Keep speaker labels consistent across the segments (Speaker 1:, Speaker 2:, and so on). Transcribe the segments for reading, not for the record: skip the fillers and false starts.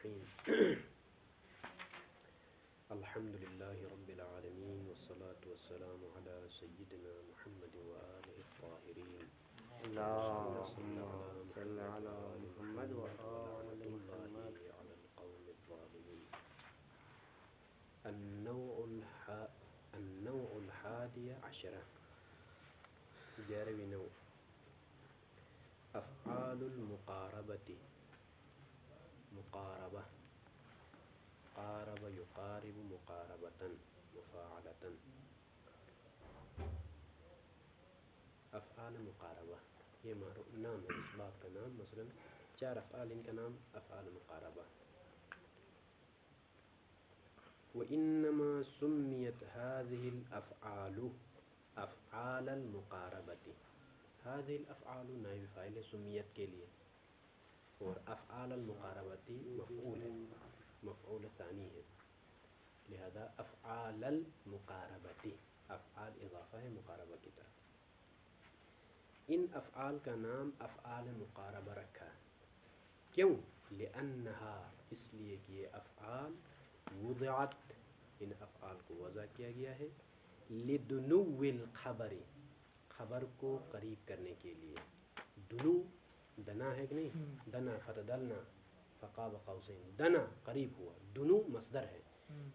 Speaker 1: الرحیم الحمد للہ رب العالمین والصلاة والسلام علی سیدنا محمد وآلہ الطاہرین
Speaker 2: اللهم صل على محمد
Speaker 1: ولعنۃ
Speaker 2: وآل
Speaker 1: اللہ
Speaker 2: محمد.
Speaker 1: علی القوم الظالمین. النوع الحادی عشرہ، 11ویں نوع، افعال المقاربۃ. مقاربہ، قارب یقارب مقاربتاً، مفاعلتاً. افعال مقاربہ یہ نام ہے اس باب کا نام. مثلا 4 افعال، ان کا نام افعال مقاربہ. وإنما سميت هذه الأفعال أفعال المقاربة. هذه الأفعال نائب فاعل سمیت کے لیے، اور افعال المقاربتی مفعول ہے، مفعول ثانی ہے، لہذا افعال المقاربتی، افعال اضافہ ہے مقاربہ کی طرف. ان افعال کا نام افعال مقاربہ رکھا ہے. کیوں؟ لأنها، اس لیے کہ یہ افعال وضعت، ان افعال کو وضع کیا گیا ہے، لدنو الخبر، خبر کو قریب کرنے کے لیے. دنو دنا ہے کہ نہیں؟ دنا فتدلنا فقاب قوسین، دنا قریب ہوا، دنو مصدر ہے.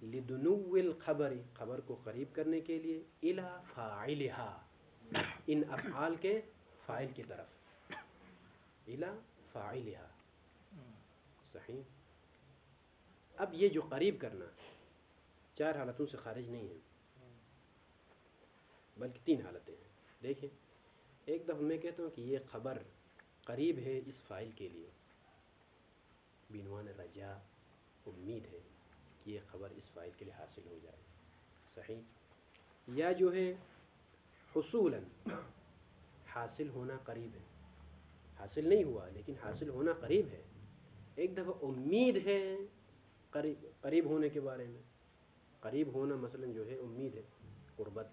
Speaker 1: لدنو الخبر، خبر کو قریب کرنے کے لیے، الی فاعلها، ان افعال کے فاعل کی طرف، الی فاعلها. صحیح. اب یہ جو قریب کرنا 4 حالتوں سے خارج نہیں ہے، بلکہ 3 حالتیں ہیں. دیکھیں، ایک دفعہ میں کہتا ہوں کہ یہ خبر قریب ہے اس فاعل کے لیے، بعنوان رجا، امید ہے کہ یہ خبر اس فاعل کے لیے حاصل ہو جائے. صحیح. یا جو ہے حصولاً، حاصل ہونا قریب ہے، حاصل نہیں ہوا لیکن حاصل ہونا قریب ہے. ایک دفعہ امید ہے قریب ہونے کے بارے میں، قریب ہونا مثلا جو ہے امید ہے، قربت.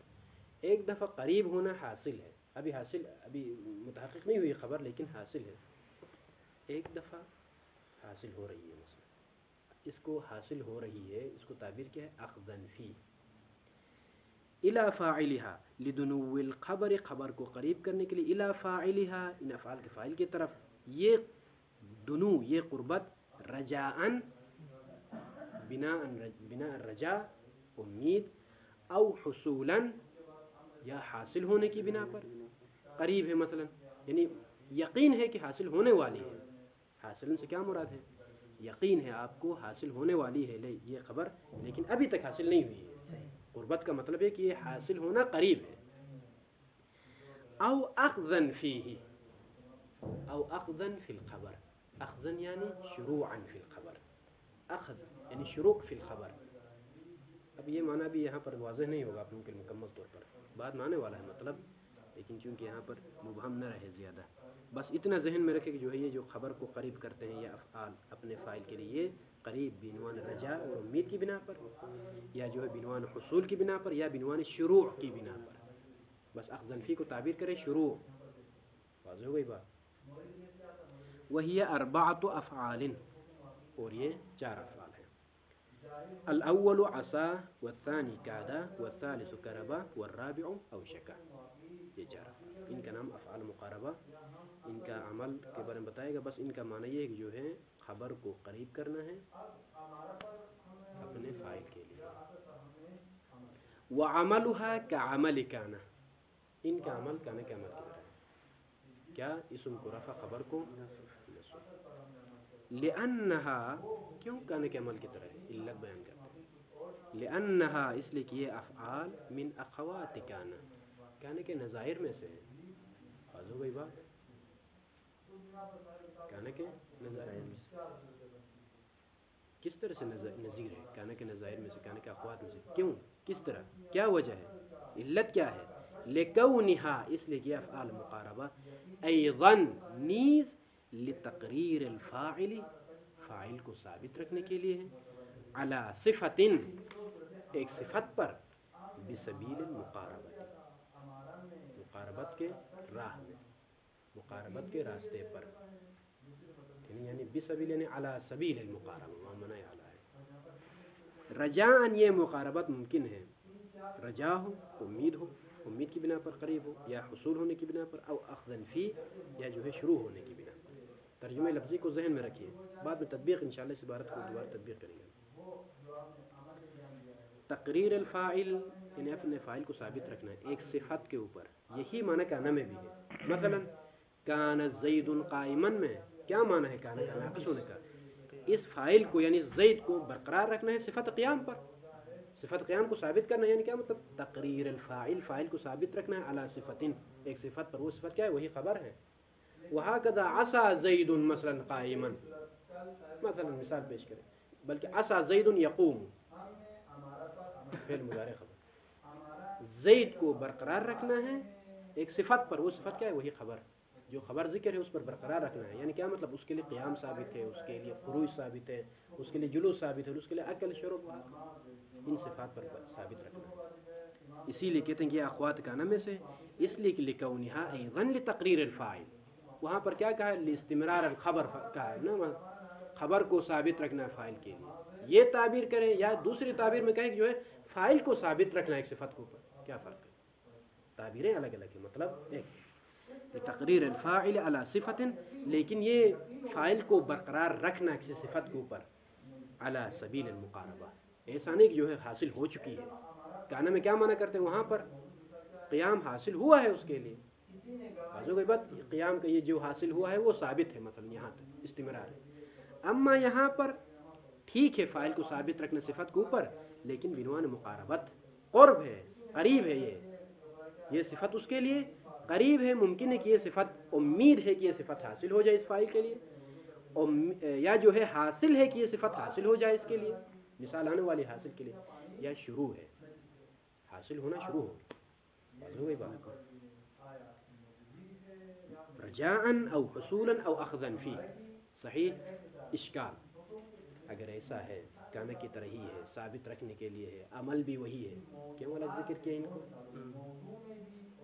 Speaker 1: ایک دفعہ قریب ہونا حاصل ہے، ابھی متحقق نہیں ہوئی خبر لیکن حاصل ہے. ایک دفعہ حاصل ہو رہی ہے، مثلا اس کو حاصل ہو رہی ہے، اس کو تعبیر کیا ہے؟ اخذن فی. الی فاعلها، لدنو الخبر، خبر کو قریب کرنے کے لیے، الی فاعلها، ان افعال کے فاعل کی طرف. یہ دنو، یہ قربت، رجاءً، بنا رجا، امید، او حصولاً، یا حاصل ہونے کی بنا پر. قریب ہے مثلا، یعنی یقین ہے کہ حاصل ہونے والی ہے. حاصل سے کیا مراد ہے؟ یقین ہے آپ کو حاصل ہونے والی ہے یہ خبر، لیکن ابھی تک حاصل نہیں ہوئی ہے. قربت کا مطلب ہے کہ یہ حاصل ہونا قریب ہے. او اخذن فیہ، او اخذن فی الخبر. اخذن یعنی شروعاً فی الخبر، اخذ یعنی شروع فی الخبر. اب یہ معنی بھی یہاں پر واضح نہیں ہوگا آپ لوگوں کے مکمل طور پر، بات معنی والا ہے مطلب، لیکن چونکہ یہاں پر مبہم نہ رہے زیادہ، بس اتنا ذہن میں رکھے کہ جو ہے یہ جو خبر کو قریب کرتے ہیں یہ افعال اپنے فاعل کے لیے، قریب بعنوان رجاء اور امید کی بنا پر، یا جو ہے بعنوان حصول کی بنا پر، یا بعنوان شروع کی بنا پر. بس اخذن فی کو تعبیر کرے شروع. واضح ہو گئی بات. وہی 4 افعال، اور یہ 4 افعال ہیں. الاول عصا، والثانی کادا، والثالث کربا، والرابع اوشکا. یہ 4 افعال، ان کا نام افعال مقاربہ. ان کا عمل کے بارے میں بتائے گا. بس ان کا معنی یہ ہے کہ جو ہے خبر کو قریب کرنا ہے اپنے فاعل کے لیے. وعملها كعمل كان، ان کا عمل کانے کے عمل کی طرح ہے. کیا؟ اسم کو رفع، خبر کو نصب. لأنها، کیوں کانے کے عمل کی طرح ہے؟ علت بیان کرتے ہیں. لأنها، اس لیے کہ یہ افعال من اخوات کانا، کانے کے نظائر میں سے ہیں. واضح ہو گئی بات. کانے کے نظائر میں سے کس طرح سے نظیر ہے؟ کانے کے نظائر میں سے، کانے کے اخوات میں سے. کیوں؟ کس طرح؟ کیا وجہ ہے؟ علت کیا ہے؟ لکونها، اس لیے کہ افعال مقاربہ ایضا نیز لتقریر الفاعل، فاعل کو ثابت رکھنے کے لیے ہے، علی صفت، ایک صفت پر، بسبیل المقاربت، مقاربت کے راہ میں، مقاربت کے راستے پر. یعنی بسبیل یعنی علی سبیل المقاربہ منع اعلی ہے. رجاءً یہ مقاربت ممکن ہے، رجا ہو امید کی بنا پر قریب ہو، یا حصول ہونے کی بنا پر، او اخذن فی یا جو ہے شروع ہونے کی بنا پر. ترجمہ لفظی کو ذہن میں رکھیے، بعد میں تطبیق انشاءاللہ اس عبارت کو دوبارہ تطبیق کریں گے. تقریر الفاعل یعنی اپنے فاعل کو ثابت رکھنا ہے ایک صفت کے اوپر، یہی معنی کانا میں بھی ہے. مثلا کان زید قائما میں کیا معنی ہے کانا کا ناقص ہونے کا؟ اس فاعل کو یعنی زید کو برقرار رکھنا ہے صفت قیام پر. صفت قیام کو ثابت کرنا ہے یعنی کیا مطلب؟ تقریر الفاعل فاعل کو ثابت رکھنا ہے علی صفت ایک صفت پر. وہ صفت کیا ہے؟ وہی خبر ہے. وہکذا عصا زید مثلا قائما، مثلا مثال پیش کریں، بلکہ عصا زید یقوم فعل مضارع خبر. زید کو برقرار رکھنا ہے ایک صفت پر، وہ صفت کیا ہے؟ وہی خبر. جو خبر ذکر ہے اس پر برقرار رکھنا ہے، یعنی کیا مطلب؟ اس کے لیے قیام ثابت ہے، اس کے لیے خروج ثابت ہے، اس کے لیے جلوس ثابت ہے، اس کے لیے عقل شرب، ان صفات پر ثابت رکھنا ہے. اسی لیے کہتے ہیں کہ یہ اخوات کانا میں سے، اس لیے کہ لکونھا ایضا لتقریر الفاعل. وہاں پر کیا کہا ہے؟ لاستمرار الخبر کہا ہے نا، خبر کو ثابت رکھنا ہے فاعل کے لیے. یہ تعبیر کریں یا دوسری تعبیر میں کہیں کہ جو ہے فاعل کو ثابت رکھنا ہے ایک صفت کے اوپر. کیا فرق ہے؟ تعبیریں الگ الگ ہیں، مطلب ایک تقریر الفاعل علی صفت، لیکن یہ فاعل کو برقرار رکھنا کسی صفت کے اوپر علی سبیل المقاربہ، ایسا نہیں کہ جو ہے حاصل ہو چکی ہے. کانا میں کیا معنی کرتے ہیں؟ وہاں پر قیام حاصل ہوا ہے اس کے لیے. بازو کی بات قیام کا یہ جو حاصل ہوا ہے وہ ثابت ہے، مثلا یہاں تک استمرار ہے. اما یہاں پر ٹھیک ہے فاعل کو ثابت رکھنا صفت کے اوپر، لیکن بعنوان مقاربت، قرب ہے، قریب ہے. یہ صفت اس کے لیے قریب ہے. ممکن ہے کہ یہ صفت امید ہے کہ یہ صفت حاصل ہو جائے اس فاعل کے لیے، یا جو ہے حاصل ہے کہ یہ صفت حاصل ہو جائے اس کے لیے، مثال آنے والی حاصل کے لیے، یا شروع ہے، حاصل ہونا شروع ہو. بازو کی بات رجاءً او حصولا او اخذا فی. صحیح اشکال اگر ایسا ہے کانا کی طرح ہی ہے، ثابت رکھنے کے لیے ہے، عمل بھی وہی ہے، کیوں الگ ذکر کیا ان کو؟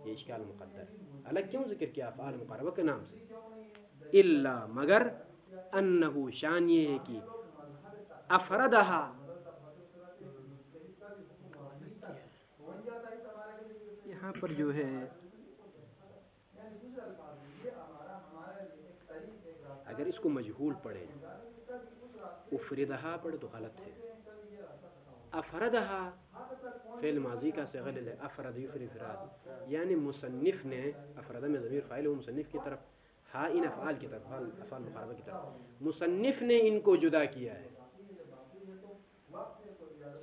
Speaker 1: یہ اشکال مقدر الگ کیوں ذکر کیا افعال مقاربہ کے نام سے؟ الا مگر انہ شان یہ ہے کہ افردہا یہاں پر جو ہے اگر اس کو مجہول پڑھے، افردہا پڑھے تو غلط ہے. افردہا فعل ماضی کا صیغہ ہے، افرد یفرد افراد، یعنی مصنف نے افردہ میں ضمیر فاعل ہے مصنف کی طرف، ہاں ان افعال کی طرف، افعال مقاربہ کی طرف، مصنف نے ان کو جدا کیا ہے.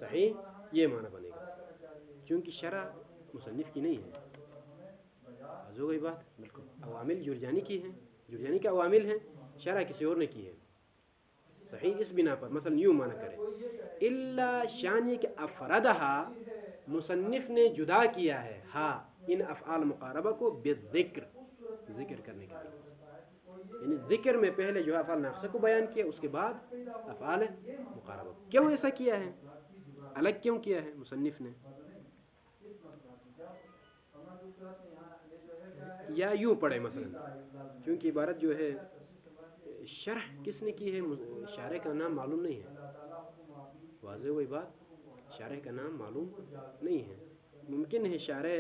Speaker 1: صحیح یہ معنی بنے گا، کیونکہ شرع مصنف کی نہیں ہے. بازو گئی بات بالکل. عوامل جرجانی کی ہیں، جرجانی کے عوامل ہیں، شرع کسی اور نے کی ہے. صحیح اس بنا پر مثلا یوں معنی کرے الا شان یہ کہ افردہا مصنف نے جدا کیا ہے ہاں ان افعال مقاربہ کو بالذکر، ذکر کرنے کے لیے، یعنی ذکر میں پہلے جو افعال ناقصہ کو بیان کیا، اس کے بعد افعال مقاربہ. کیوں ایسا کیا ہے؟ الگ کیوں کیا ہے مصنف نے؟ یا یوں پڑھے مثلا، کیونکہ عبارت جو ہے شرح کس نے کی ہے، شارح کا نام معلوم نہیں ہے. واضح وہی بات، شارح کا نام معلوم نہیں ہے. ممکن ہے شارح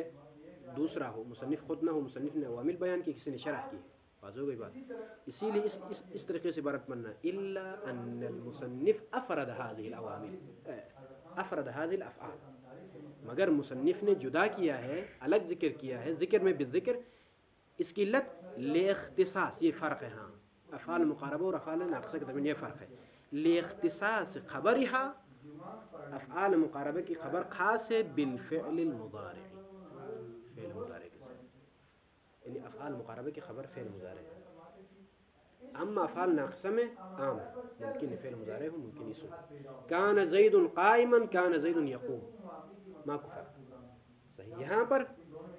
Speaker 1: دوسرا ہو، مصنف خود نہ ہو، مصنف نے عوامل بیان کی، کسی نے شرح کی. واضح وہی بات. اسی لیے اس طریقے سے عبارت پڑھنا الا ان المصنف افرد هذه العوامل، افرد هذه الافعال، مگر مصنف نے جدا کیا ہے، الگ ذکر کیا ہے، ذکر میں بالذکر. اس کی علت لاختصاص، یہ فرق ہے. ہاں افعال مقاربہ اور افعال ناقصہ کے درمیان یہ فرق ہے. لاختصاص خبرها، افعال مقاربہ کی خبر خاص ہے بالفعل المضارع، فعل مضارع کے ساتھ، یعنی افعال مقاربہ کی خبر فعل مضارع ہے. اما افعال ناقصہ میں عام ہے، ممکن ہے فعل مضارع ہو، ممکن اسم. کان زید قائما، کان زید یقوم، ما کو فرق. صحیح یہاں پر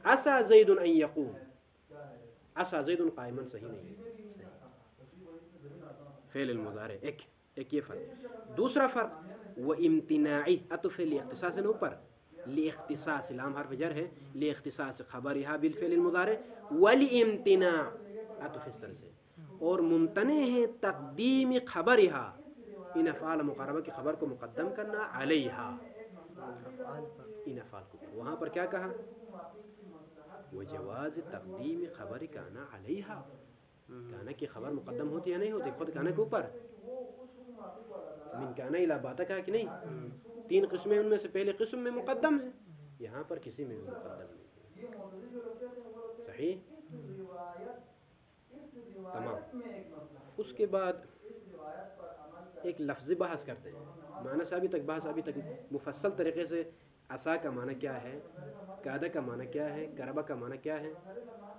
Speaker 1: عسى زید ان یقوم، عسى زید قائما صحیح نہیں ہے، فعل المضارع ایک یہ فرق. دوسرا فرق وہ امتناعی، عطف لاختصاص ہے اوپر، لاختصاص لام حرف جر ہے، لاختصاص خبرها بالفعل المضارع، والامتناع عطف اس طرح سے، اور ممتنع ہے تقدیم خبرها ان افعال مقاربہ کی خبر کو مقدم کرنا علیہا ان افعال کو. وہاں پر کیا کہا؟ وجواز تقدیم خبر کانا علیہا. کانا کی خبر مقدم ہوتی ہے نہیں ہوتی خود کانا کے اوپر؟ من کانا الی باتا کہا کہ نہیں؟ 3 قسمیں ان میں سے پہلے قسم میں مقدم ہے، یہاں پر کسی میں بھی مقدم نہیں ہے. صحیح تمام. اس کے بعد ایک لفظی بحث کرتے ہیں. معنی سے ابھی تک بحث ابھی تک مفصل طریقے سے عصا کا معنی کیا ہے، قادہ کا معنی کیا ہے، کربا کا معنی کیا ہے،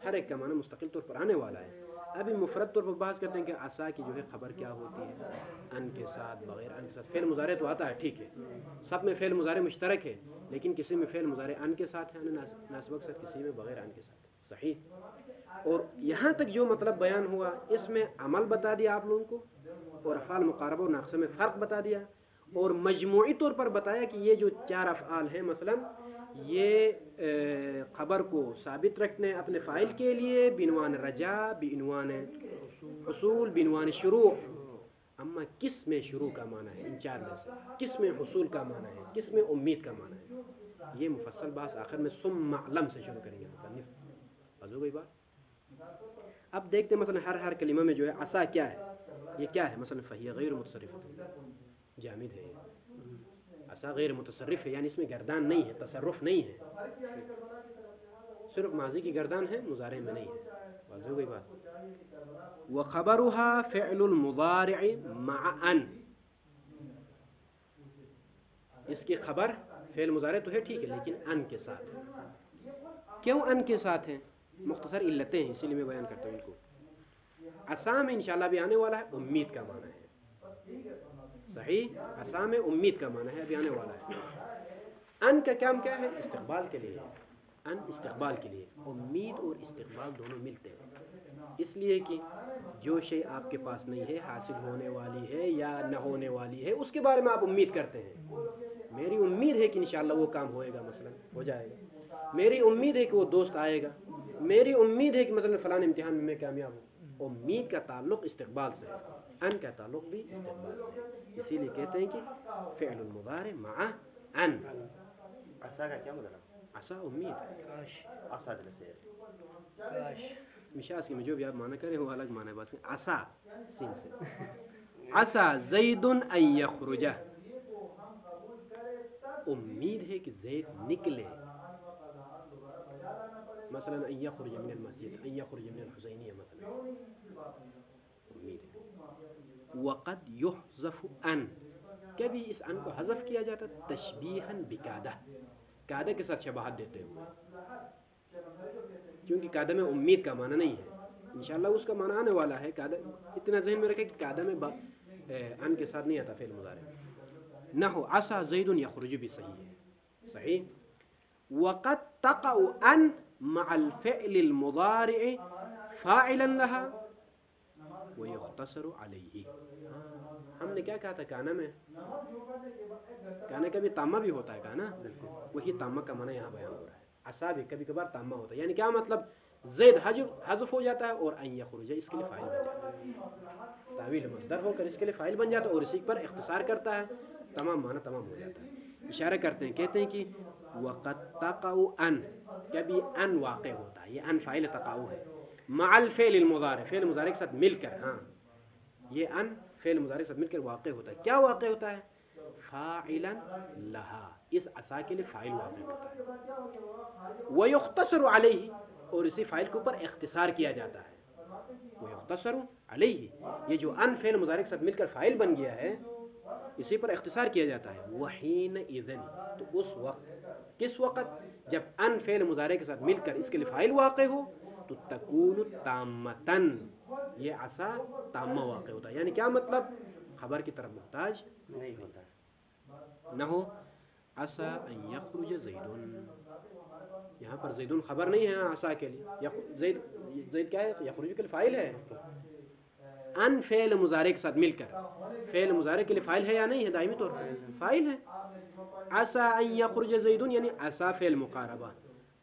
Speaker 1: ہر ایک کا معنی مستقل طور پر آنے والا ہے. ابھی مفرد طور پر بحث کرتے ہیں کہ عصا کی جو ہے خبر کیا ہوتی ہے، ان کے ساتھ بغیر ان کے ساتھ. فعل مضارع تو آتا ہے ٹھیک ہے، سب میں فعل مضارع مشترک ہے، لیکن کسی میں فعل مضارع ان کے ساتھ ہے ناصب کے ساتھ، کسی میں بغیر ان کے ساتھ. صحیح. اور یہاں تک جو مطلب بیان ہوا اس میں عمل بتا دیا آپ لوگوں کو، اور افعال مقاربہ اور ناقصہ میں فرق بتا دیا، اور مجموعی طور پر بتایا کہ یہ جو 4 افعال ہیں مثلا یہ خبر کو ثابت رکھنے اپنے فاعل کے لیے بعنوان رجا، بعنوان حصول، بعنوان شروع. اما کس میں شروع کا معنی ہے ان 4 میں سے، کس میں حصول کا معنی ہے، کس میں امید کا معنی ہے، یہ مفصل بحث آخر میں ثم اعلم سے شروع کریں گے مصنف. ہو گئی بات. اب دیکھتے ہیں مثلا ہر کلمہ میں جو ہے عصا کیا ہے، یہ کیا ہے. مثلا فہی غیر متصرف جامد ہے، عصا غیر متصرف ہے یعنی اس میں گردان نہیں ہے، تصرف نہیں ہے، صرف ماضی کی گردان ہے، مضارع میں نہیں ہے. واضح ہو گئی بات. وخبرها فعل المضارع مع ان. اس کی خبر فعل مضارع تو ہے ٹھیک ہے لیکن ان کے ساتھ. کیوں ان کے ساتھ ہیں؟ مختصر علتیں ہیں اسی لیے میں بیان کرتا ہوں ان کو. عصا میں انشاءاللہ بھی آنے والا ہے امید کا معنی ہے. صحیح. عصا میں امید کا معنی ہے، ابھی آنے والا ہے. ان کا کام کیا ہے؟ استقبال کے لیے. ان استقبال کے لیے. امید اور استقبال دونوں ملتے ہیں، اس لیے کہ جو شے آپ کے پاس نہیں ہے، حاصل ہونے والی ہے یا نہ ہونے والی ہے، اس کے بارے میں آپ امید کرتے ہیں. میری امید ہے کہ انشاءاللہ وہ کام ہوئے گا، مثلا ہو جائے گا. میری امید ہے کہ وہ دوست آئے گا. میری امید ہے کہ مثلا فلاں امتحان میں کامیاب ہوں. امید کا تعلق استقبال سے ہے، ان کا تعلق بھی استقبال سے ہے. اسی لیے کہتے ہیں کہ فعل المضارع مع ان.
Speaker 2: عصا کا کیا مطلب؟
Speaker 1: عصا امید.
Speaker 2: عصا سے
Speaker 1: مشاس کی میں جو بھی آپ معنی کریں وہ الگ معنی ہے. بات عصا سین سے عصا زید ان یخرج. امید ہے کہ زید نکلے، مثلا ان یخرج من المسجد، ان یخرج من الحسینیہ مثلا، امید ہے. وقد یحذف ان. کبھی اس ان کو حذف کیا جاتا ہے تشبیہا بقادہ، قادہ کے ساتھ شباہت دیتے ہوئے، کیونکہ قادہ میں امید کا معنی نہیں ہے. انشاءاللہ اس کا معنی آنے والا ہے. قادہ اتنا ذہن میں رکھے کہ قادہ میں ان کے ساتھ نہیں آتا فعل مضارع. نحو عصا زید یخرج بھی صحیح ہے. صحیح. وقد تقع ان مع الفعل المضارع فاعلا لها ويختصر عليه. ہم نے کیا کہا تھا کانا میں؟ کانا کبھی تامہ بھی ہوتا ہے کانا، وہی تامہ کا معنی یہاں بیان ہو رہا ہے. عصا بھی کبھی کبھار تامہ ہوتا ہے، یعنی کیا مطلب؟ زید حذف ہو جاتا ہے اور ان یخرج اس کے لیے فاعل بن جاتا ہے، تعویل مصدر ہو کر اس کے لیے فاعل بن جاتا ہے اور اسی پر اختصار کرتا ہے، تمام معنی تمام ہو جاتا ہے. اشارہ کرتے ہیں، کہتے ہیں کہ وقد تقع ان، کبھی ان واقع ہوتا ہے، یہ ان فاعل تقع ہے، مع الفعل المضارع، فعل مضارع کے ساتھ مل کر. ہاں یہ ان فعل مضارع کے ساتھ مل کر واقع ہوتا ہے. کیا واقع ہوتا ہے؟ فاعلا لها، اس عصا کے لیے فاعل واقع ہوتا ہے. ويختصر علیہ، اور اسی فاعل کے اوپر اختصار کیا جاتا ہے. ويختصر علیہ، یہ جو ان فعل مضارع کے ساتھ مل کر فاعل بن گیا ہے اسی پر اختصار کیا جاتا ہے. وحینئذ، تو اس وقت، کس وقت؟ جب ان فعل مضارع کے ساتھ مل کر اس کے لیے فاعل واقع ہو تو تکون تامتن، یہ عصا تامہ واقع ہوتا ہے. یعنی کیا مطلب؟ خبر کی طرف محتاج
Speaker 2: نہیں ہوتا
Speaker 1: نہ ہو. عصا ان یخرج زیدن، یہاں پر زیدن خبر نہیں ہے عصا کے لیے. زید کیا ہے؟ یخرج کے لیے فاعل ہے. ان فعل مضارع کے ساتھ مل کر فعل مضارع کے لیے فاعل ہے یا نہیں ہے؟ دائمی طور پر فاعل ہے. عصا ان یخرج زیدن یعنی عصا فعل مقاربہ،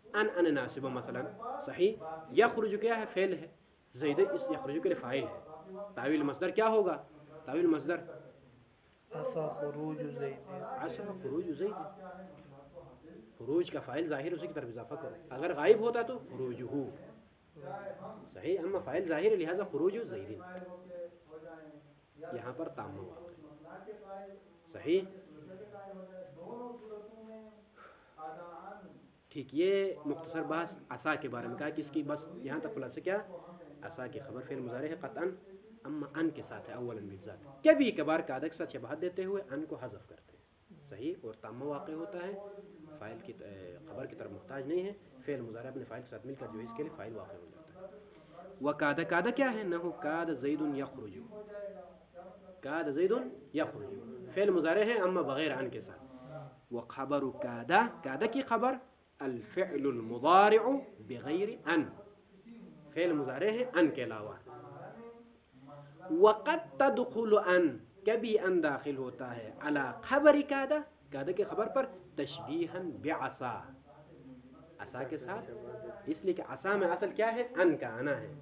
Speaker 1: ان ناصبہ مثلا. صحیح. یخرج کیا ہے؟ فعل ہے. زید اس یخرجو کے لیے فاعل ہے. تاویل مصدر کیا ہوگا؟ تاویل مصدر
Speaker 3: عصا خروج زید.
Speaker 1: عصا خروج زید. خروج کا فاعل ظاہر اسی کی طرف اضافہ کرو. اگر غائب ہوتا تو خروج ہو. صحیح. اما فاعل ظاہر ہے لہذا خروج زید. یہاں پر تامہ واقع. صحیح. ٹھیک. یہ مختصر بحث عصا کے بارے میں کہا کہ اس کی بس یہاں تک خلاصہ کیا؟ عصا کی خبر فعل مضارع ہے قطعا، اما ان کے ساتھ ہے اولا بالذات. کبھی کبھار قاعدہ کے ساتھ شباہت دیتے ہوئے ان کو حذف کرتے ہیں. صحیح. اور تامہ واقع ہوتا ہے، فاعل کی خبر کی طرف محتاج نہیں ہے. فعل مضارع اپنے فاعل کے ساتھ مل کر جو ہے اس کے لیے فاعل واقع ہو جاتا ہے. وقاد قاد کیا ہے؟ نحو قاد زید یخرج. قاد زید یخرج فعل مضارع ہے اما بغیر ان کے ساتھ. وخبر قاد، قاد کی خبر الفعل المضارع بغیر ان، فعل مضارع ہے ان کے علاوہ. وقد تدخل ان، کبھی ان داخل ہوتا ہے علی خبر قاد، قاد کی خبر پر تشبیہا بعصا، عصا کے ساتھ. اس لیے کہ عصا میں اصل کیا ہے؟ ان کا آنا ہے،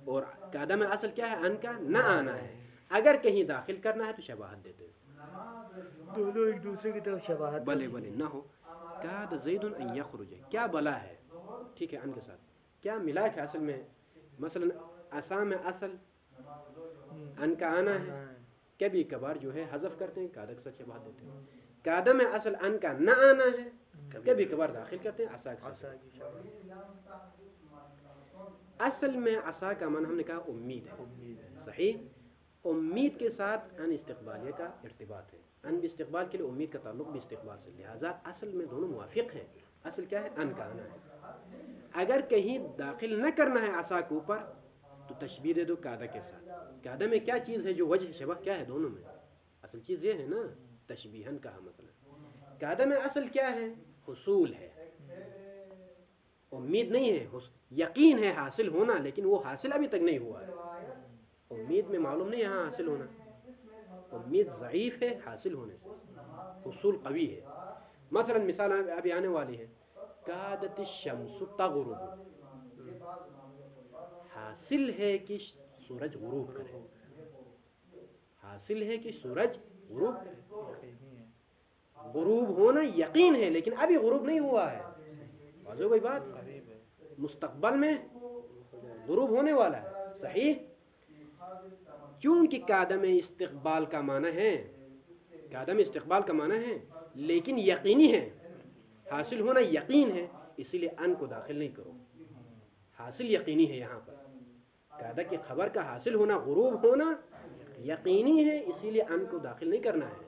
Speaker 1: اور قاد میں اصل کیا ہے؟ ان کا نہ آنا ہے. اگر کہیں داخل کرنا ہے تو شباہت دیتے ہیں.
Speaker 3: دونوں ایک دوسرے کی طرف شباہت.
Speaker 1: بلے بلے نہ ہو. قاد زید ان یخرج، کیا بلا ہے؟ ٹھیک ہے. ان کے ساتھ کیا ملا ہے اصل میں؟ مثلا عصا میں اصل ان کا آنا ہے، کبھی کبھار جو ہے حذف کرتے ہیں، قاعدہ کے ساتھ شباہت دیتے ہیں. قاعدہ میں اصل ان کا نہ آنا ہے، کبھی کبھار داخل کرتے ہیں عصا کے ساتھ. اصل میں عصا کا معنی ہم نے کہا امید ہے. صحیح. امید کے ساتھ ان استقبالیہ کا ارتباط ہے. ان بھی استقبال کے لیے، امید کا تعلق بھی استقبال سے، لہذا اصل میں دونوں موافق ہیں. اصل کیا ہے؟ ان کا آنا ہے. اگر کہیں داخل نہ کرنا ہے عصا کے اوپر تو تشبیہ دے دو قاعدہ کے ساتھ. قاعدہ میں کیا چیز ہے جو وجہ شبہ کیا ہے دونوں میں؟ اصل چیز یہ ہے نا، تشبیہن کہا. مثلا قاعدہ میں اصل کیا ہے؟ حصول ہے، امید نہیں ہے. یقین ہے حاصل ہونا، لیکن وہ حاصل ابھی تک نہیں ہوا ہے. امید میں معلوم نہیں یہاں حاصل ہونا. امید ضعیف ہے حاصل ہونے سے، حصول قوی ہے. مثلا مثال ابھی آنے والی ہے، کادت الشمس تغرب، حاصل ہے کہ سورج غروب کرے. حاصل ہے کہ سورج غروب کرے. غروب ہونا یقین ہے لیکن ابھی غروب نہیں ہوا ہے. واضح کوئی بات؟ مستقبل میں غروب ہونے والا ہے. صحیح. کیونکہ قاعدہ میں استقبال کا معنی ہے، قاعدہ میں استقبال کا معنی ہے لیکن یقینی ہے، حاصل ہونا یقین ہے، اسی لیے ان کو داخل نہیں کرو. حاصل یقینی ہے. یہاں پر قاعدہ کی خبر کا حاصل ہونا، غروب ہونا یقینی ہے، اسی لیے ان کو داخل نہیں کرنا ہے.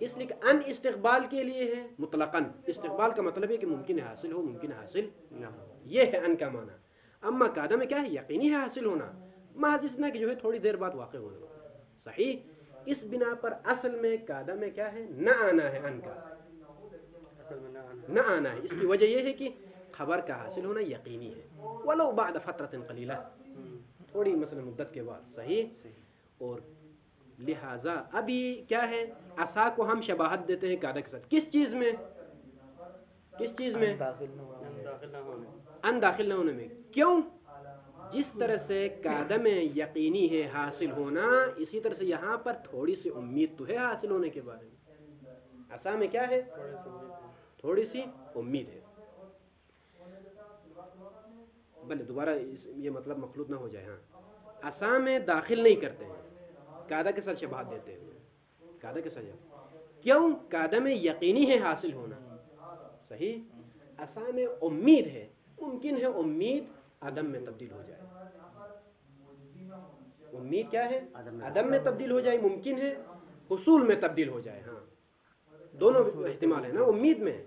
Speaker 1: اس لیے کہ ان استقبال کے لیے ہے مطلقاً. استقبال کا مطلب ہے کہ ممکن ہے حاصل ہو، ممکن ہے حاصل نہ ہو. یہ ہے ان کا معنی. اما قاعدہ میں کیا ہے؟ یقینی ہے حاصل ہونا، محض اتنا کہ جو ہے تھوڑی دیر بعد واقع ہونا. صحیح. اس بنا پر اصل میں قاعدہ میں کیا ہے؟ نہ آنا ہے. ان کا نہ آنا ہے. اس کی وجہ یہ ہے کہ خبر کا حاصل ہونا یقینی ہے، ولو بعد فترۃ قلیلہ، تھوڑی مثلا مدت کے بعد. صحیح. اور لہذا ابھی کیا ہے؟ عصا کو ہم شباہت دیتے ہیں قاعدہ کے ساتھ. کس چیز میں؟ کس چیز میں؟ ان داخل نہ ہونے میں. کیوں؟ جس طرح سے قاعدہ میں یقینی ہے حاصل ہونا، اسی طرح سے یہاں پر تھوڑی سی امید تو ہے حاصل ہونے کے بارے میں. عصا میں کیا ہے؟ تھوڑی سی امید ہے. بلے دوبارہ یہ مطلب مخلوط نہ ہو جائے. ہاں، عصا میں داخل نہیں کرتے ہیں، قاعدہ کے ساتھ شباہت دیتے ہیں. قاعدہ کے ساتھ کیوں؟ قاعدہ میں یقینی ہے حاصل ہونا. صحیح. عصا میں امید ہے، ممکن ہے امید عدم میں تبدیل ہو جائے. امید کیا ہے؟ عدم میں تبدیل ہو جائے. ممکن ہے حصول میں تبدیل ہو جائے. ہاں، دونوں احتمال ہے نا. امید میں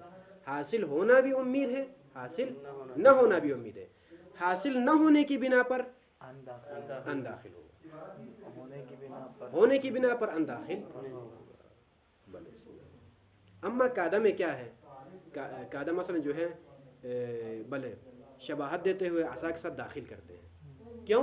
Speaker 1: حاصل ہونا بھی امید ہے، حاصل نہ ہونا بھی امید ہے. حاصل نہ ہونے کی بنا پر ان داخل ہو، ہونے کی بنا پر ان داخل. اما قاعدہ میں کیا ہے؟ قاعدہ مثلا جو ہے بلے شباہت دیتے ہوئے عصا کے ساتھ داخل کرتے ہیں. کیوں؟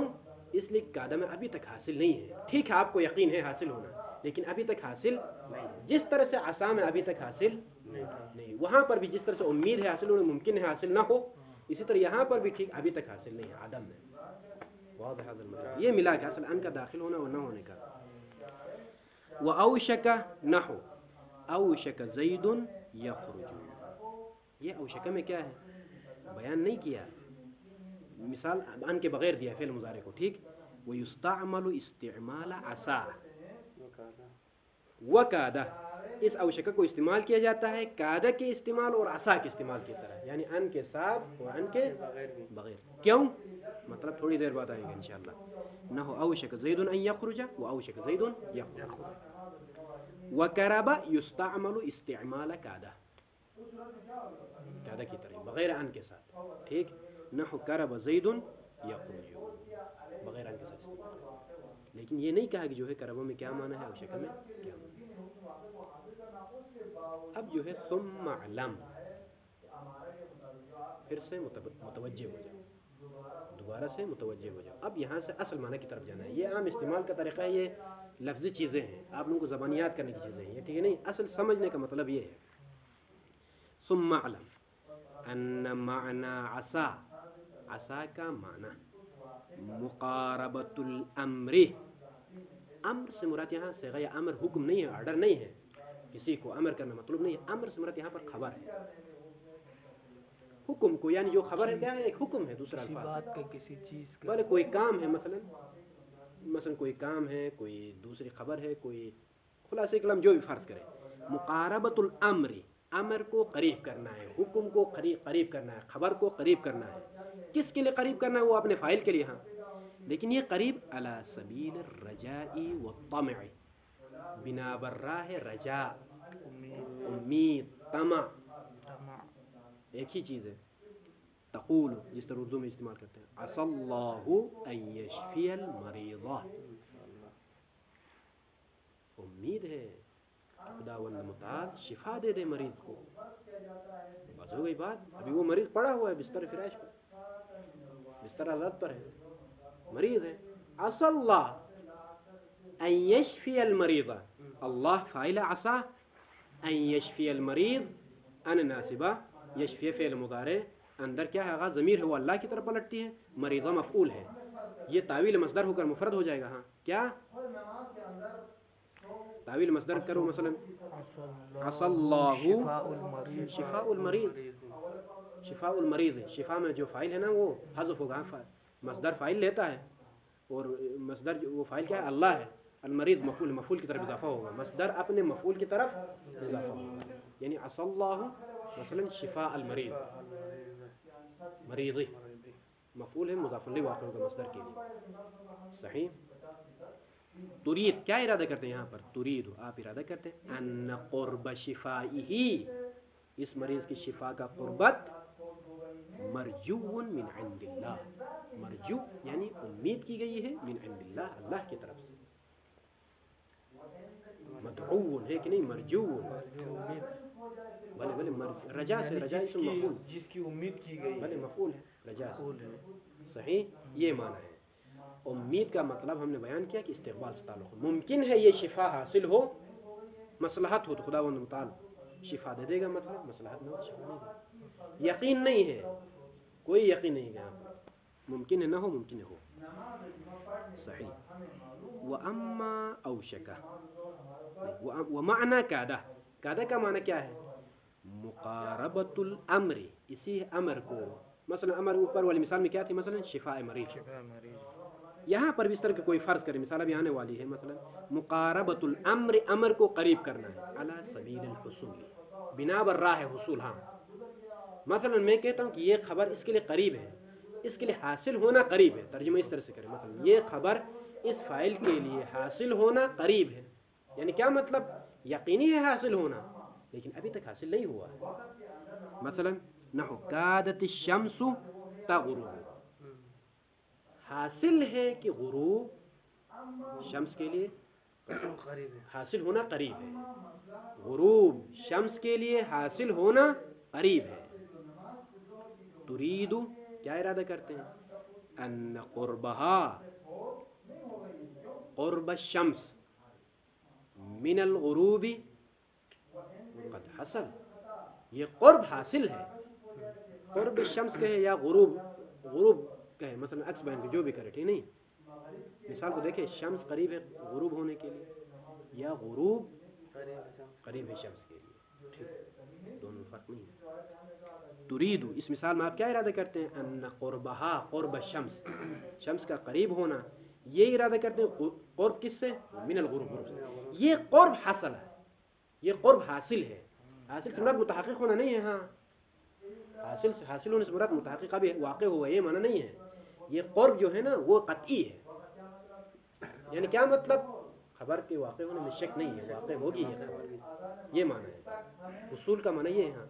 Speaker 1: اس لیے قاعدہ میں ابھی تک حاصل نہیں ہے. ٹھیک ہے آپ کو یقین ہے حاصل ہونا، لیکن ابھی تک حاصل نہیں. جس طرح سے عصا میں ابھی تک حاصل نہیں، وہاں پر بھی جس طرح سے امید ہے حاصل ہونا، ممکن ہے حاصل نہ ہو، اسی طرح یہاں پر بھی ٹھیک ابھی تک حاصل نہیں ہے، عدم میں. واضح هذا المطلب. یہ ملا کے اصل ان کا داخل ہونا اور نہ ہونے کا. وأوشك نحو اوشک زید یخرج. یہ اوشک میں کیا ہے بیان نہیں کیا, مثال ان کے بغیر دیا فعل مضارع کو, ٹھیک. ويستعمل استعمال عسى وكاد, اس اوشک کو استعمال کیا جاتا ہے کاد کے استعمال اور عسى کے استعمال کی طرح, یعنی ان کے ساتھ اور ان کے بغیر. کیوں مطلب تھوڑی دیر بعد آئیں گے انشاءاللہ. نحو اوشک زید ان یخرج واوشک زید یخرج. وقرب یستعمل استعمال کاد, کاد کی طرح بغیر ان کے ساتھ, ٹھیک. نحو قرب زید یخرج بغیر ان کے ساتھ استعمال. لیکن یہ نہیں کہا کہ جو ہے قرب میں کیا معنی ہے اوشک میں کیا معنی ہے. اب جو ہے ثم علم, پھر سے متوجہ ہو جاؤ, دوبارہ سے متوجہ ہو جاؤ. اب یہاں سے اصل معنی کی طرف جانا ہے. یہ عام استعمال کا طریقہ ہے, یہ لفظی چیزیں ہیں, آپ لوگوں کو زبانیات کرنے کی چیزیں ہیں, ٹھیک ہے نہیں. اصل سمجھنے کا مطلب یہ ہے ثم علم ان معنی عسى, عسى کا معنی مقاربۃ الامر. امر سے مراد یہاں صیغہ امر حکم نہیں ہے, آرڈر نہیں ہے, کسی کو امر کرنا مطلوب نہیں ہے. امر سے مراد یہاں پر خبر ہے, حکم کو, یعنی جو خبر ہے کیا ہے, ایک حکم ہے. دوسرا
Speaker 3: کسی
Speaker 1: الفاظ
Speaker 3: بات کا کسی چیز کا,
Speaker 1: بولے کوئی کام ہے, مثلا کوئی کام ہے, کوئی دوسری خبر ہے, کوئی خلاصہ کلام جو بھی فرض کرے. مقاربۃ الامر, امر کو قریب کرنا ہے, حکم کو قریب کرنا ہے, خبر کو قریب کرنا ہے. کس کے لیے قریب کرنا ہے, وہ اپنے فاعل کے لیے, ہاں, لیکن یہ قریب علی سبیل الرجاء والطمع, بنا بر راہ رجاء, امید, طمع, ایک ہی چیز ہے. تقول جس طرح اردو میں استعمال کرتے ہیں, عسى اللہ ان یشفی المریضہ, امید ہے خداوند متعال شفا دے دے مریض کو. بس ہو گئی بات. ابھی وہ مریض پڑا ہوا ہے بستر فراش پر, بستر حالات پر ہے, مریض ہے. عسى اللہ ان یشفی المریضہ, اللہ فاعل عسى, ان یشفی المریض ان ناصبہ, یشفی فعل مضارع, اندر کیا ہے آغاز ضمیر ہے وہ اللہ کی طرف پلٹتی ہے, مریضہ مفعول ہے. یہ تعویل مصدر ہو کر مفرد ہو جائے گا. ہاں کیا تعویل مصدر کرو, مثلا عسى اللہ شفاء المریض, شفاء المریض ہے, شفا میں جو فاعل ہے نا وہ حذف ہوگا, مصدر فاعل لیتا ہے, اور مصدر وہ فاعل کیا ہے اللہ ہے, المریض مفعول, مفعول کی طرف اضافہ ہوگا, مصدر اپنے مفعول کی طرف اضافہ ہوگا. یعنی عسى اللہ مثلا شفاء المریض, مریضی مفعول ہے, مضاف الیہ واقع ہوگا مصدر کے لیے. صحیح. ترید کیا ارادہ کرتے ہیں یہاں پر, ترید آپ ارادہ کرتے ہیں ان قرب شفائہ, اس مریض کی شفا کا قربت, مرجو من عند اللہ, مرجو یعنی امید کی گئی ہے, من عند اللہ اللہ کی طرف سے. مدعو ہے کہ نہیں, مرجو, بلے رجا سے, رجا اسم مفعول,
Speaker 3: جس کی امید کی گئی,
Speaker 1: بلے مفعول ہے, رجا ہے. صحیح, یہ معنی ہے. امید کا مطلب ہم نے بیان کیا کہ استقبال سے تعلق ہے. ممکن ہے یہ شفا حاصل ہو, مصلحت ہو تو خداوند متعال شفا دے دے گا, مطلب مصلحت نہ ہو تو شفا نہیں دے گا. یقین نہیں ہے, کوئی یقین نہیں ہے یہاں پر, ممکن ہے نہ ہو, ممکن ہے ہو. صحیح. وَأَمَّا أَوْشَكَ, وَمَعْنَا كَادَ, کادہ کا معنی کیا ہے, مقاربۃ الامر, اسی امر کو, مثلا امر اوپر والی مثال میں کیا تھی, مثلا شفاء مریض, یہاں پر بھی اس طرح کی کوئی فرض کرے, مثال ابھی آنے والی ہے, مثلا مقاربۃ الامر, امر کو قریب کرنا ہے, علی سبیل الحصول, بنا بر راہ حصول. ہاں مثلا میں کہتا ہوں کہ یہ خبر اس کے لیے قریب ہے, اس کے لیے حاصل ہونا قریب ہے, ترجمہ اس طرح سے کریں, مثلا یہ خبر اس فاعل کے لیے حاصل ہونا قریب ہے, یعنی کیا مطلب, یقینی ہے حاصل ہونا, لیکن ابھی تک حاصل نہیں ہوا ہے. مثلا نحو کادت الشمس تغرب, حاصل ہے کہ غروب شمس کے لیے حاصل ہونا قریب ہے, غروب شمس کے لیے حاصل ہونا قریب ہے. ترید کیا ارادہ کرتے ہیں, ان قربہا, قرب الشمس من الغروب قد حصل, یہ قرب حاصل ہے, قرب الشمس کے ہے یا غروب, غروب کہے مثلا عکس بیان جو بھی کرے ٹھیک نہیں. مثال کو دیکھیں شمس قریب ہے غروب ہونے کے لیے یا غروب قریب ہے شمس کے لیے ٹھیک دونوں فرق نہیں ہے. تريد اس مثال میں آپ کیا ارادہ کرتے ہیں ان قربہا قرب الشمس شمس کا قریب ہونا یہ ارادہ کرتے ہیں قرب کس سے من الغروب غروب سے. یہ قرب حاصل ہے یہ قرب حاصل ہے حاصل سے مراد متحقق ہونا نہیں ہے. ہاں حاصل ہونے سے مراد متحقق ابھی واقع ہوا یہ معنی نہیں ہے. یہ قرب جو ہے نا وہ قطعی ہے یعنی کیا مطلب خبر کے واقع ہونے میں شک نہیں ہے واقع ہوگی یہ خبر یہ معنی ہے. اصول کا معنی یہ ہے ہاں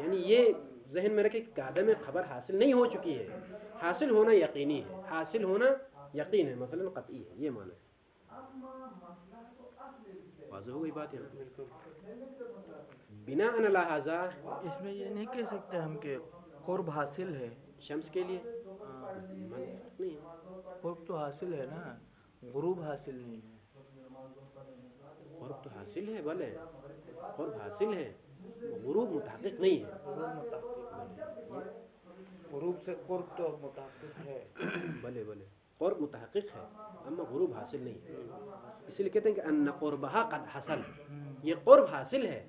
Speaker 1: یعنی یہ ذہن میں رکھے کہ قاعدہ میں خبر حاصل نہیں ہو چکی ہے حاصل ہونا یقینی ہے حاصل ہونا یقین ہے مثلا قطعی ہے یہ معنی ہے. واضح ہو گئی بات ہے. بنا ان لہذا
Speaker 3: اس میں یہ نہیں کہہ سکتے ہم کہ قرب حاصل ہے
Speaker 1: شمس کے لیے نہیں ہے.
Speaker 3: قرب تو حاصل ہے نا غروب حاصل نہیں ہے.
Speaker 1: قرب تو حاصل ہے بھلے قرب حاصل ہے غروب متحقق نہیں ہے.
Speaker 3: غروب سے قرب تو متحقق ہے
Speaker 1: بھلے بھلے قرب متحقق ہے اما غروب حاصل نہیں ہے. اسی لیے کہتے ہیں کہ ان قربہا قد حصل یہ قرب حاصل ہے.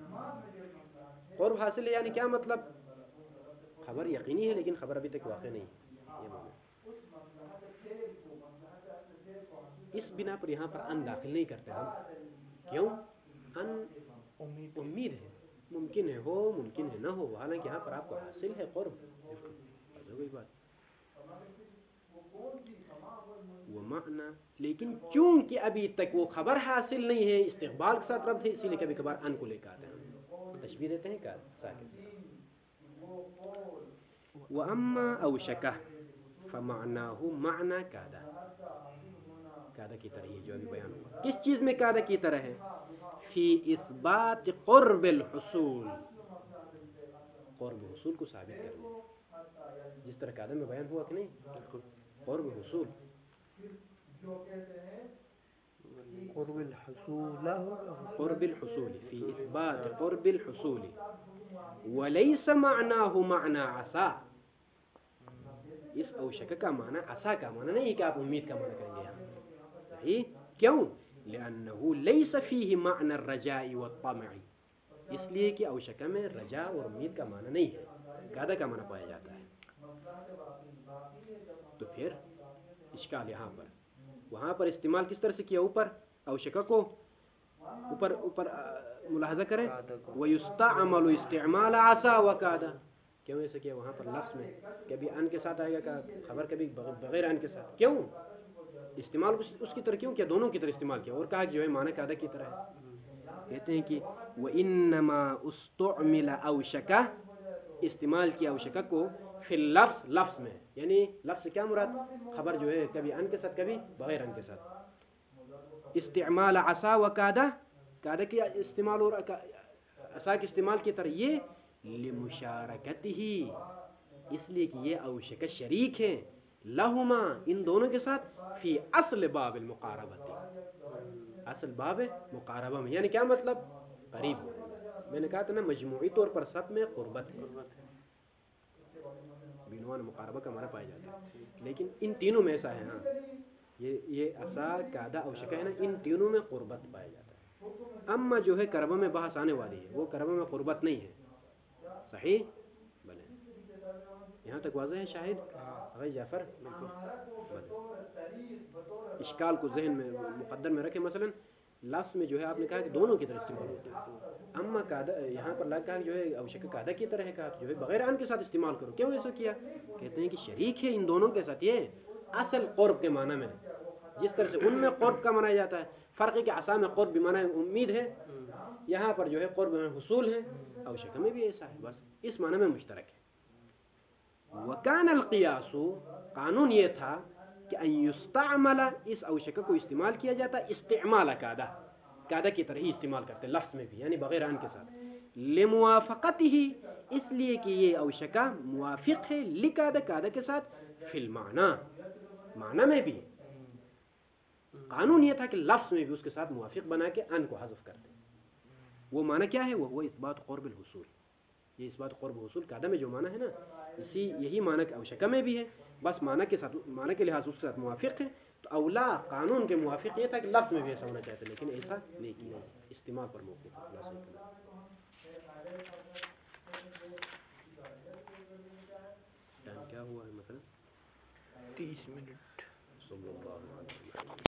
Speaker 1: قرب حاصل ہے یعنی کیا مطلب خبر یقینی ہے لیکن خبر ابھی تک واقع نہیں ہے یہ معنی. اس بنا پر یہاں پر ان داخل نہیں کرتے ہم کیوں ان امید ہے ممکن ہے ہو ممکن ہے نہ ہو حالانکہ یہاں پر آپ کو حاصل ہے قرب ہو گئی بات. وہ معنی لیکن چونکہ ابھی تک وہ خبر حاصل نہیں ہے استقبال کے ساتھ ربط ہے اسی لیے کبھی کبھار ان کو لے کے آتے ہیں تشبیہ دیتے ہیں کیا ساکن. وَأَمَّا أَوْشَكَهْ فَمَعْنَاهُ مَعْنَى قاعدہ کی طرح یہ جو ابھی بیان ہوا کس چیز میں قاعدہ کی طرح ہے فی اثبات قرب الحصول قرب حصول کو ثابت کرنے جس طرح قاعدہ میں بیان ہوا کہ نہیں قرب حصول قرب الحصول فی اثبات قرب الحصول وليس معناه معنى عسى اس اوشک کا معنی عسى کا معنی نہیں کہ آپ امید کا معنی کریں گے صحیح کیوں لأنه ليس فيه معنى الرجاء والطمع اس لیے کہ اوشک میں رجاء اور امید کا معنی نہیں ہے قاعدہ کا معنی پایا جاتا ہے. تو پھر اشکال یہاں پر وہاں پر استعمال کس طرح سے کیا اوپر اوشک کو اوپر ملاحظہ کریں وَيُسْتَعْمَلُ اسْتِعْمَالَ عَسَى وَقَادَ کیوں ایسا کیا وہاں پر لفظ میں کبھی ان کے ساتھ آئے گا خبر کبھی بغیر ان کے ساتھ کیوں استعمال اس کی طرح کیوں کیا دونوں کی طرح استعمال کیا اور کہا کہ جو ہے معنی قاعدہ کی طرح ہے. کہتے ہیں کہ وَإِنَّمَا اُسْتُعْمِلَ أَوْشَكَ استعمال کیا اوشک کو فی اللفظ لفظ میں یعنی لفظ سے کیا مراد خبر جو ہے کبھی ان کے ساتھ کبھی بغیر ان کے ساتھ استعمال عسى وقادہ قاعدہ کی استعمال اور عسى کے استعمال کی طرح یہ لمشارکتہ اس لیے کہ یہ اوشک شریک ہے لہما ان دونوں کے ساتھ فی اصل باب المقاربہ اصل باب مقاربہ میں یعنی کیا مطلب قریب میں نے کہا تھا نا مجموعی طور پر سب میں قربت ہے بعنوان مقاربہ کا ہمارا پایا جاتا ہے لیکن ان تینوں میں ایسا ہے ہاں یہ عسى قاعدہ اوشک ہے نا ان تینوں میں قربت پایا جاتا ہے. اما جو ہے کربہ میں بحث آنے والی ہے وہ کربہ میں قربت نہیں ہے صحیح بلے یہاں تک واضح ہے شاہد بھائی جعفر اشکال کو ذہن میں مقدر میں رکھیں مثلا لفظ میں جو ہے آپ نے کہا کہ دونوں کی طرح استعمال ہوتا ہے اما قاعدہ یہاں پر کہا کہ جو ہے اوشک قاعدہ کی طرح ہے کہا جو ہے بغیر ان کے ساتھ استعمال کرو کیوں ایسا کیا کہتے ہیں کہ شریک ہے ان دونوں کے ساتھ یہ اصل قرب کے معنی میں جس طرح سے ان میں قرب کا منایا جاتا ہے فرق ہے کہ عسى میں قرب بمعنی امید ہے یہاں پر جو ہے قرب میں حصول ہے اوشک میں بھی ایسا ہے بس اس معنی میں مشترک ہے. وکان القیاس قانون یہ تھا کہ ان یستعمل اس اوشک کو استعمال کیا جاتا استعمال قاعدہ کی طرح ہی استعمال کرتے لفظ میں بھی یعنی بغیر ان کے ساتھ لموافقتہ اس لیے کہ یہ اوشک موافق ہے قاعدہ کے ساتھ فی المعنی معنی میں بھی قانون یہ تھا کہ لفظ میں بھی اس کے ساتھ موافق بنا کے ان کو حذف کرتے. وہ معنی کیا ہے وہ اثبات قرب الحصول یہ اس بات قرب حصول کا عدم میں جو معنی ہے نا یہی معنی کے اوشکہ میں بھی ہے، بس معنی کے لحاظ اس کے ساتھ موافق ہے، تو اولا قانون کے موافق یہ تھا کہ لفظ میں بھی ایسا ہونا چاہتا، لیکن ایسا نہیں کیا، استعمال پر موقف ٹائم کیا ہوا ہے مثلا
Speaker 3: 30 منٹ.
Speaker 1: صلی اللہ علیہ وسلم.